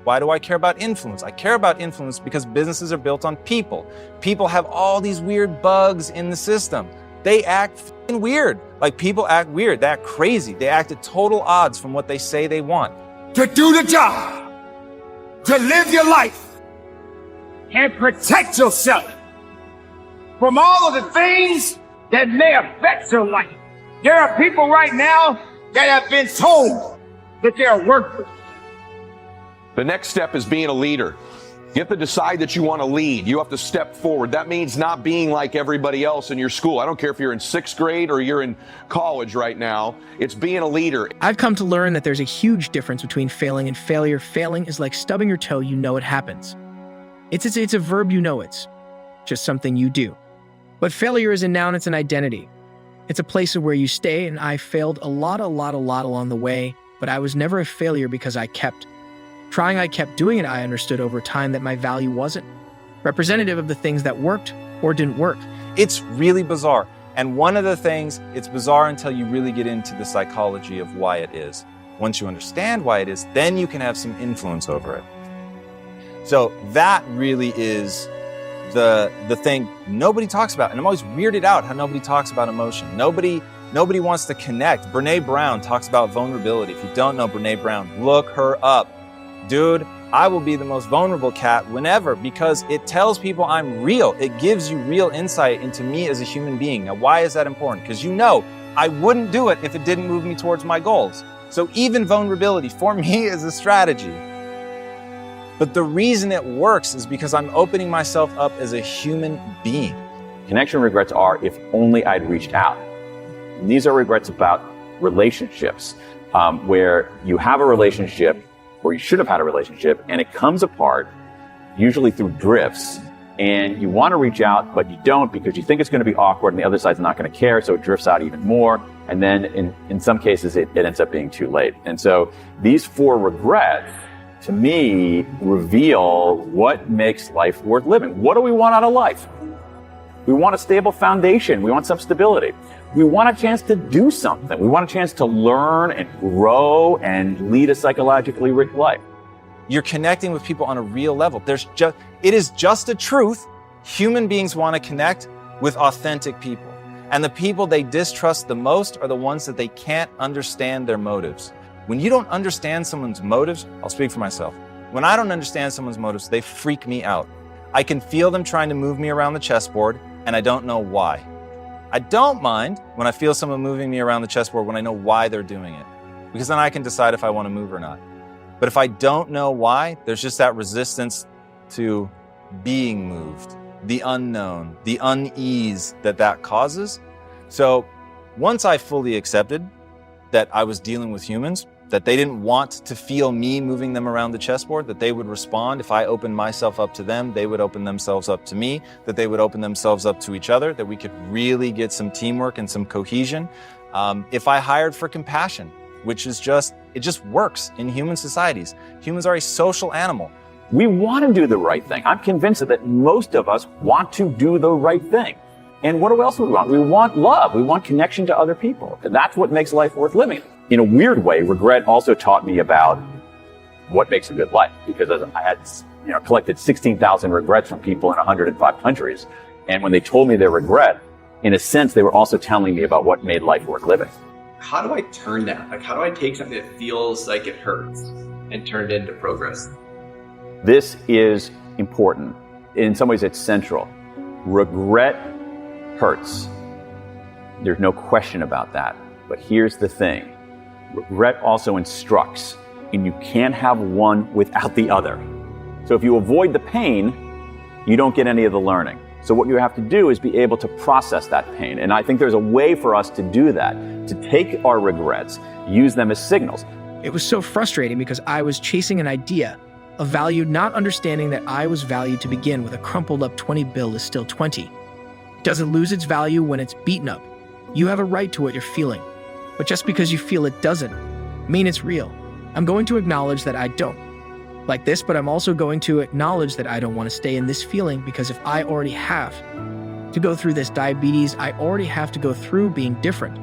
Why do I care about influence? I care about influence because businesses are built on people. People have all these weird bugs in the system. They act f***ing weird. Like, people act weird, they act crazy. They act at total odds from what they say they want. To do the job, to live your life, and protect yourself from all of the things that may affect your life. There are people right now that have been told that they're worthless. The next step is being a leader. You have to decide that you want to lead. You have to step forward. That means not being like everybody else in your school. I don't care if you're in 6th grade or you're in college right now. It's being a leader. I've come to learn that there's a huge difference between failing and failure. Failing is like stubbing your toe. You know it happens. It's a verb, you know it's just something you do. But failure is a noun, it's an identity. It's a place where you stay, and I failed a lot along the way, but I was never a failure because I kept trying, I kept doing it. I understood over time that my value wasn't representative of the things that worked or didn't work. It's really bizarre. And one of the things, it's bizarre until you really get into the psychology of why it is. Once you understand why it is, then you can have some influence over it. So that really is the thing nobody talks about. And I'm always weirded out how nobody talks about emotion. Nobody wants to connect. Brene Brown talks about vulnerability. If you don't know Brene Brown, look her up. Dude, I will be the most vulnerable cat whenever, because it tells people I'm real. It gives you real insight into me as a human being. Now, why is that important? Because you know I wouldn't do it if it didn't move me towards my goals. So even vulnerability for me is a strategy. But the reason it works is because I'm opening myself up as a human being. Connection regrets are, if only I'd reached out. And these are regrets about relationships, where you have a relationship, or you should have had a relationship, and it comes apart, usually through drifts, and you want to reach out, but you don't because you think it's going to be awkward and the other side's not going to care, so it drifts out even more, and then in some cases it ends up being too late. And so these 4 regrets, to me, reveal what makes life worth living. What do we want out of life? We want a stable foundation. We want some stability. We want a chance to do something. We want a chance to learn and grow and lead a psychologically rich life. You're connecting with people on a real level. It is just a truth. Human beings want to connect with authentic people. And the people they distrust the most are the ones that they can't understand their motives. When you don't understand someone's motives, I'll speak for myself. When I don't understand someone's motives, they freak me out. I can feel them trying to move me around the chessboard, and I don't know why. I don't mind when I feel someone moving me around the chessboard when I know why they're doing it, because then I can decide if I want to move or not. But if I don't know why, there's just that resistance to being moved, the unknown, the unease that causes. So once I fully accepted that I was dealing with humans, that they didn't want to feel me moving them around the chessboard, that they would respond if I opened myself up to them, they would open themselves up to me, that they would open themselves up to each other, that we could really get some teamwork and some cohesion. If I hired for compassion, which is it just works in human societies. Humans are a social animal. We want to do the right thing. I'm convinced that most of us want to do the right thing. And what else do we want? We want love. We want connection to other people. That's what makes life worth living. In a weird way, regret also taught me about what makes a good life, because I had collected 16,000 regrets from people in 105 countries. And when they told me their regret, in a sense, they were also telling me about what made life worth living. How do I turn that? Like, how do I take something that feels like it hurts and turn it into progress? This is important. In some ways, it's central. Regret hurts. There's no question about that. But here's the thing. Regret also instructs, and you can't have one without the other. So if you avoid the pain, you don't get any of the learning. So what you have to do is be able to process that pain. And I think there's a way for us to do that, to take our regrets, use them as signals. It was so frustrating because I was chasing an idea of value, not understanding that I was valued to begin with. A crumpled up 20 bill is still 20. It doesn't lose its value when it's beaten up. You have a right to what you're feeling. But just because you feel it doesn't mean it's real. I'm going to acknowledge that I don't like this, but I'm also going to acknowledge that I don't want to stay in this feeling, because if I already have to go through this diabetes, I already have to go through being different.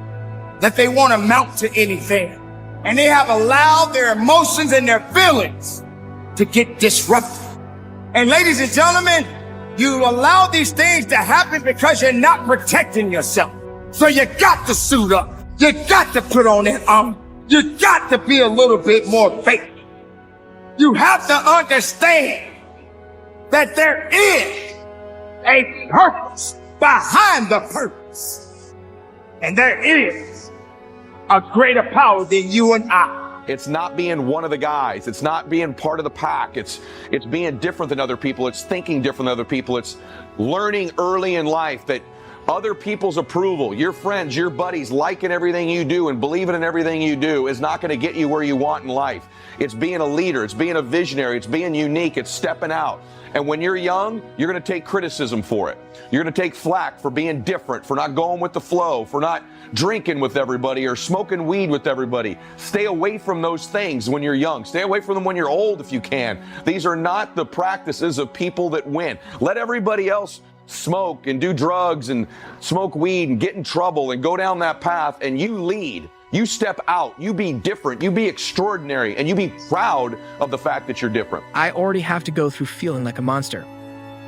That they won't amount to anything. And they have allowed their emotions and their feelings to get disrupted. And ladies and gentlemen, you allow these things to happen because you're not protecting yourself. So you got to suit up. You got to put on that armor. You got to be a little bit more faithful. You have to understand that there is a purpose behind the purpose. And there is a greater power than you and I. It's not being one of the guys. It's not being part of the pack. It's being different than other people. It's thinking different than other people. It's learning early in life that other people's approval, your friends, your buddies liking everything you do and believing in everything you do is not going to get you where you want in life. It's being a leader. It's being a visionary. It's being unique. It's stepping out. And when you're young, you're going to take criticism for it. You're going to take flack for being different, for not going with the flow, for not drinking with everybody or smoking weed with everybody. Stay away from those things when you're young. Stay away from them when you're old if you can. These are not the practices of people that win. Let everybody else smoke and do drugs and smoke weed and get in trouble and go down that path, and you lead. You step out, you be different, you be extraordinary, and you be proud of the fact that you're different. I already have to go through feeling like a monster.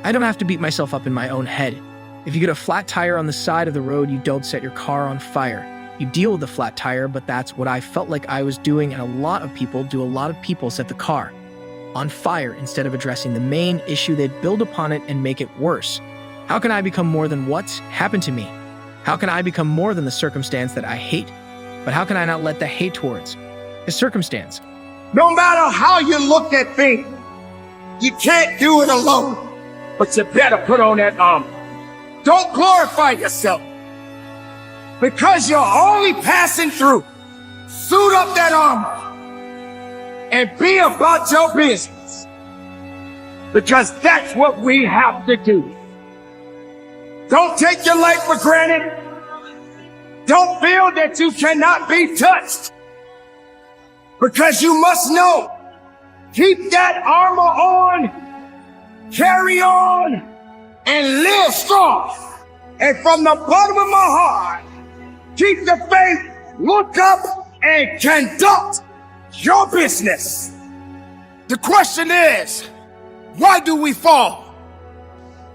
I don't have to beat myself up in my own head. If you get a flat tire on the side of the road, you don't set your car on fire. You deal with the flat tire, but that's what I felt like I was doing, and a lot of people set the car on fire instead of addressing the main issue. They'd build upon it and make it worse. How can I become more than what's happened to me? How can I become more than the circumstance that I hate? But how can I not let the hate towards the circumstance? No matter how you look at things, you can't do it alone, but you better put on that armor. Don't glorify yourself because you're only passing through. Suit up that armor and be about your business, because that's what we have to do. Don't take your life for granted. Don't feel that you cannot be touched, because you must know, keep that armor on, carry on, and live strong. And from the bottom of my heart, keep the faith, look up, and conduct your business. The question is, why do we fall?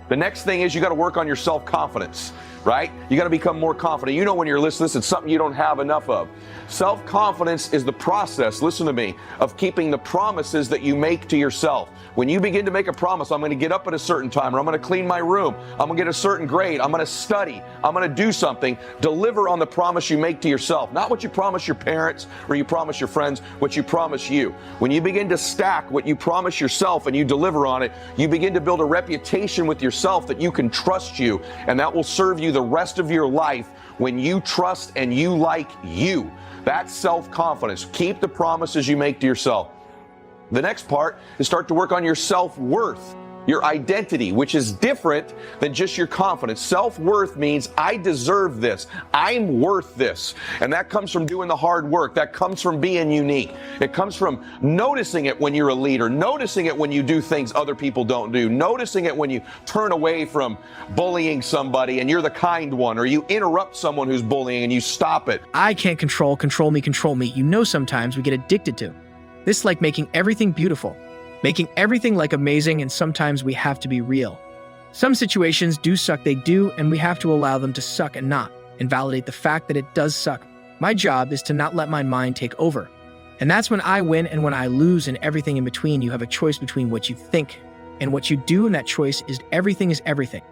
The next thing is you got to work on your self-confidence, right? You got to become more confident. You know, when you're listening to this, it's something you don't have enough of. Self-confidence is the process, listen to me, of keeping the promises that you make to yourself. When you begin to make a promise, I'm going to get up at a certain time, or I'm going to clean my room, I'm going to get a certain grade, I'm going to study, I'm going to do something, deliver on the promise you make to yourself. Not what you promise your parents or you promise your friends, what you promise you. When you begin to stack what you promise yourself and you deliver on it, you begin to build a reputation with yourself that you can trust you, and that will serve you the rest of your life when you trust and you like you. That's self-confidence. Keep the promises you make to yourself. The next part is start to work on your self-worth, your identity, which is different than just your confidence. Self-worth means I deserve this. I'm worth this. And that comes from doing the hard work. That comes from being unique. It comes from noticing it when you're a leader, noticing it when you do things other people don't do, noticing it when you turn away from bullying somebody and you're the kind one, or you interrupt someone who's bullying and you stop it. I can't control me. You know, sometimes we get addicted to this, like making everything beautiful, making everything like amazing, and sometimes we have to be real. Some situations do suck, they do, and we have to allow them to suck and not invalidate the fact that it does suck. My job is to not let my mind take over. And that's when I win and when I lose, and everything in between. You have a choice between what you think and what you do, and that choice is everything is everything.